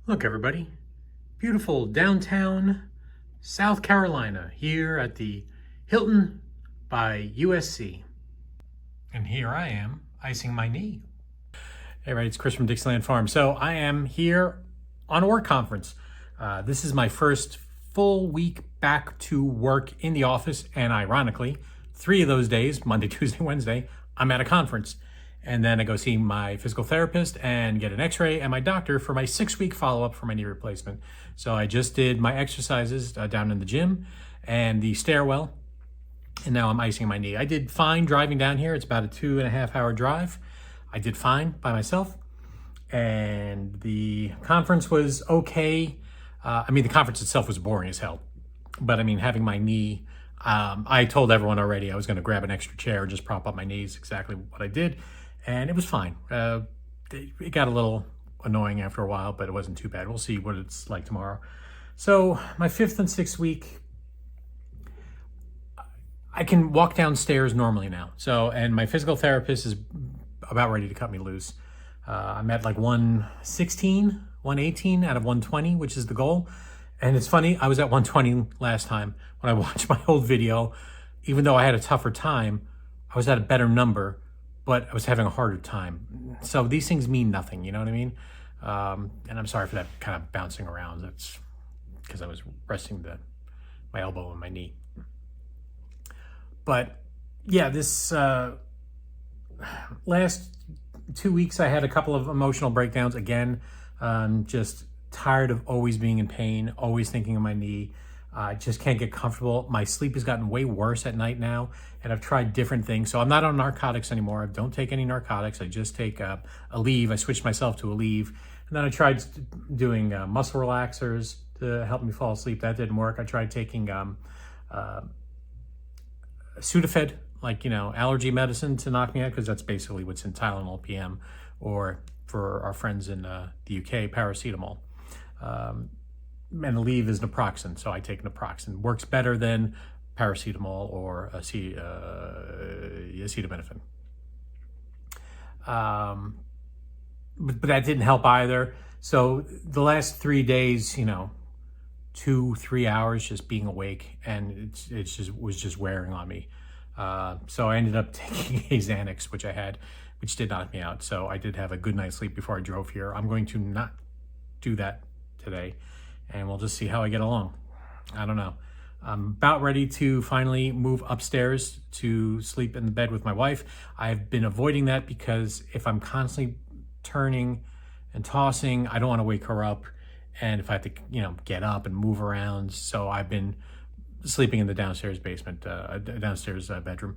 Look, everybody, beautiful downtown South Carolina here at the Hilton by USC. And here I am icing my knee. Hey, everybody, it's Chris from Dixieland Farm. So I am here on a work conference. This is my first full week back to work in the office. And ironically, 3 of those days, Monday, Tuesday, Wednesday, I'm at a conference. And then I go see my physical therapist and get an x-ray and my doctor for my 6-week follow-up for my knee replacement. So I just did my exercises down in the gym and the stairwell, and now I'm icing my knee. I did fine driving down here. It's about a 2.5-hour drive. I did fine by myself. And the conference was okay. The conference itself was boring as hell. But I mean, having my knee, I told everyone already I was going to grab an extra chair and just prop up my knees, exactly what I did. And it was fine. It got a little annoying after a while, but it wasn't too bad. We'll see what it's like tomorrow. So my 5th and 6th week, I can walk downstairs normally now. So, and my physical therapist is about ready to cut me loose. I'm at like 116, 118 out of 120, which is the goal. And it's funny, I was at 120 last time. When I watched my old video, even though I had a tougher time, I was at a better number, but I was having a harder time. So these things mean nothing, you know what I mean? And I'm sorry for that kind of bouncing around. That's because I was resting my elbow and my knee. But yeah, this last 2 weeks, I had a couple of emotional breakdowns. Again, just tired of always being in pain, always thinking of my knee. I just can't get comfortable. My sleep has gotten way worse at night now, and I've tried different things. So I'm not on narcotics anymore. I don't take any narcotics. I just take a Aleve. I switched myself to Aleve. And then I tried doing muscle relaxers to help me fall asleep. That didn't work. I tried taking Sudafed, allergy medicine to knock me out, because that's basically what's in Tylenol PM, or for our friends in the UK, paracetamol. And Aleve is naproxen, so I take naproxen. Works better than paracetamol or acetaminophen. But that didn't help either. So the last 3 days, 2-3 hours just being awake, and it was just wearing on me. So I ended up taking a Xanax, which did knock me out. So I did have a good night's sleep before I drove here. I'm going to not do that today, and we'll just see how I get along. I don't know. I'm about ready to finally move upstairs to sleep in the bed with my wife. I've been avoiding that because if I'm constantly turning and tossing, I don't want to wake her up. And if I have to, get up and move around. So I've been sleeping in the downstairs bedroom.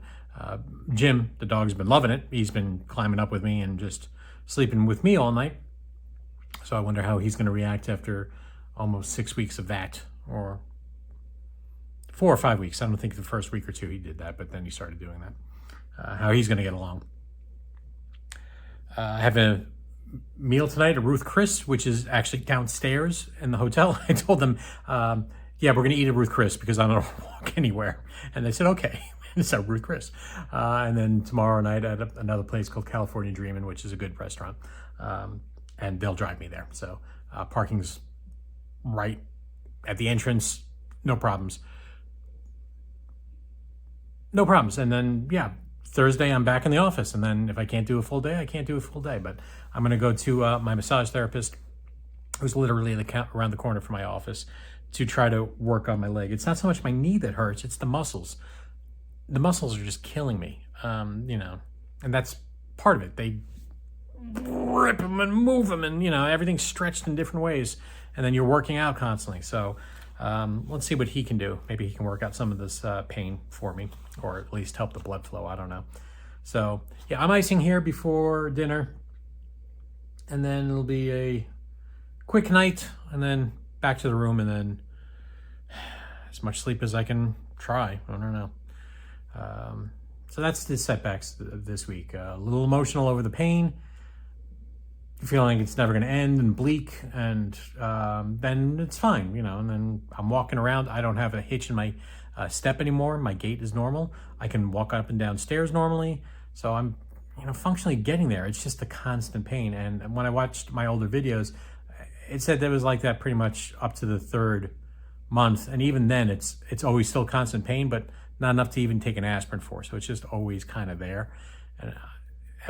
Jim, the dog's been loving it. He's been climbing up with me and just sleeping with me all night. So I wonder how he's going to react after almost 6 weeks of that, or 4 or 5 weeks. I don't think the first week or 2 he did that, but then he started doing that. How he's going to get along. I have a meal tonight at Ruth Chris, which is actually downstairs in the hotel. I told them, yeah, we're going to eat at Ruth Chris because I don't walk anywhere. And they said, okay. So Ruth Chris. And then tomorrow night at another place called California Dreamin', which is a good restaurant. And they'll drive me there. So parking's right at the entrance. No problems. No problems. And then, yeah, Thursday I'm back in the office. And then if I can't do a full day, I can't do a full day. But I'm going to go to my massage therapist, who's literally around the corner from my office, to try to work on my leg. It's not so much my knee that hurts, it's the muscles. The muscles are just killing me, and that's part of it. They rip them and move them, and everything's stretched in different ways, and then you're working out constantly. So let's see what he can do. Maybe he can work out some of this pain for me, or at least help the blood flow. I don't know. So yeah, I'm icing here before dinner, and then it'll be a quick night, and then back to the room, and then as much sleep as I can try. I don't know. So that's the setbacks this week. A little emotional over the pain, feeling like it's never going to end, and bleak, and then it's fine, and then I'm walking around. I don't have a hitch in my step anymore. My gait is normal. I can walk up and down stairs normally. So I'm functionally getting there. It's just the constant pain. And when I watched my older videos, it said that it was like that pretty much up to the 3rd month, and even then it's always still constant pain, but not enough to even take an aspirin for. So it's just always kind of there, and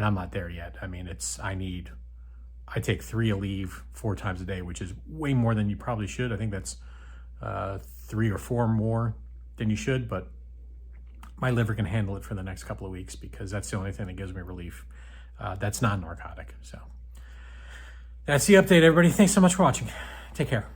I'm not there yet. I mean, I take 3 Aleve 4 times a day, which is way more than you probably should. I think that's 3 or 4 more than you should, but my liver can handle it for the next couple of weeks because that's the only thing that gives me relief. That's non-narcotic. So that's the update, everybody. Thanks so much for watching. Take care.